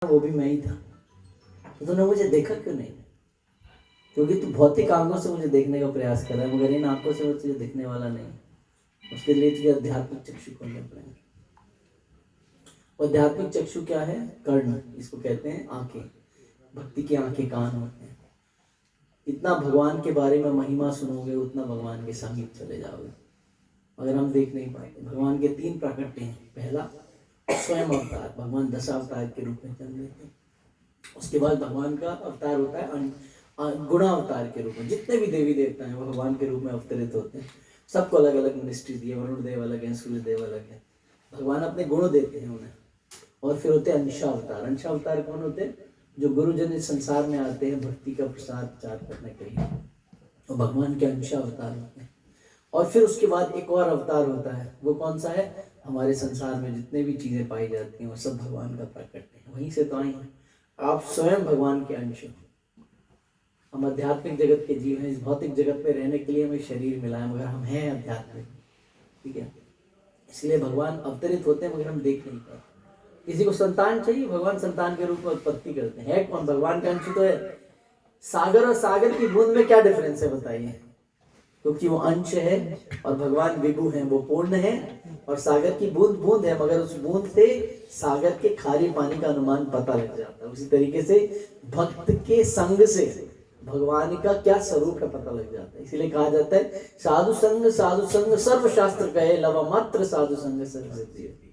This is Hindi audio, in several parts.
वो भी मैं ही था। तो तूने मुझे देखा क्यों नहीं? क्योंकि तू भौतिक आंखों से मुझे देखने का प्रयास कर रहा है, मगर इन आंखों से मुझे दिखने वाला नहीं। उसके लिए तुझे आध्यात्मिक चक्षु खोलने पड़ेंगे। आध्यात्मिक चक्षु क्या है? कर्ण, इसको कहते हैं आंखें। भक्ति की आंखें कान होते हैं। इतना भगवान के बारे में महिमा सुनोगे उतना भगवान के समीप चले जाओगे। अगर हम देख नहीं पाएंगे, भगवान के 3 प्राकट्य हैं। पहला स्वयं अवतार, भगवान 10 अवतार के रूप में जन्म लेते हैं। उसके बाद भगवान का अवतार होता है गुणावतार के रूप में। जितने भी देवी देवता हैं वो भगवान के रूप में अवतरित होते हैं। सबको अलग अलग मिनिस्ट्री दी है। वरुण देव अलग है, सूर्य देव अलग है। भगवान अपने गुण देते हैं उन्हें। और फिर होते हैं अंशावतार। अंशावतार कौन होते हैं? जो गुरुजन इस संसार में आते हैं भक्ति का प्रसार प्रचार करने के लिए, तो भगवान के अंशावतार होते हैं। और फिर उसके बाद एक और अवतार होता है। वो कौन सा है? हमारे संसार में जितने भी चीजें पाई जाती हैं वो सब भगवान का प्रकट है। वहीं से तो आई हैं। आप स्वयं भगवान के अंश हो। हम आध्यात्मिक जगत के जीव हैं। इस भौतिक जगत में रहने के लिए हमें शरीर मिला है, मगर हम हैं आध्यात्मिक। ठीक है, इसलिए भगवान अवतरित होते हैं, मगर हम देख नहीं पाते। किसी को संतान चाहिए, भगवान संतान के रूप में उत्पत्ति करते हैं। कौन? भगवान का अंश तो है। सागर और सागर की बूंद में क्या डिफरेंस है बताइए? क्योंकि वो अंश है और भगवान विभु हैं, वो पूर्ण है। और सागर की बूंद बूंद है, मगर उस बूंद से सागर के खारे पानी का अनुमान पता लग जाता है। उसी तरीके से भक्त के संग से भगवान का क्या स्वरूप है पता लग जाता है। इसीलिए कहा जाता है साधु संग सर्व शास्त्र कहे, लव मात्र साधु संग सर्व सिद्धि।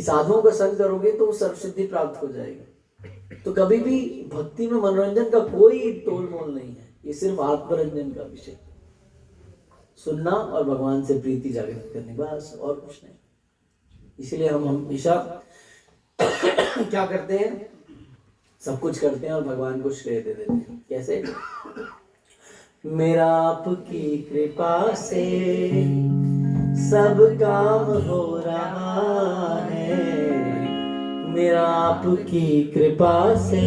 साधुओं का संग करोगे तो वो सर्व सिद्धि प्राप्त हो जाएगी। तो कभी भी भक्ति में मनोरंजन का कोई तोल मोल नहीं है। ये सिर्फ आत्मरंजन का विषय, सुनना और भगवान से प्रीति जागृत करनी, बस और कुछ नहीं। इसीलिए हम हमेशा क्या करते हैं? सब कुछ करते हैं और भगवान को श्रेय दे देते हैं। कैसे? मेरा आपकी कृपा से सब काम हो रहा है, मेरा आपकी कृपा से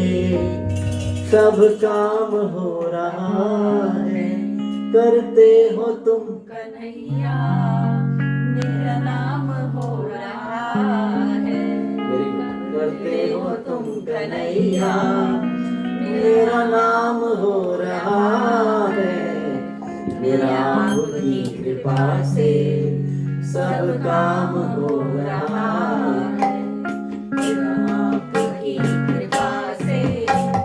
सब काम हो रहा है। करते हो तुम कन्हैया, मेरा नाम हो रहा है। करते हो तुम कन्हैया, मेरा नाम हो रहा है। मेरा आपकी कृपा से सब काम हो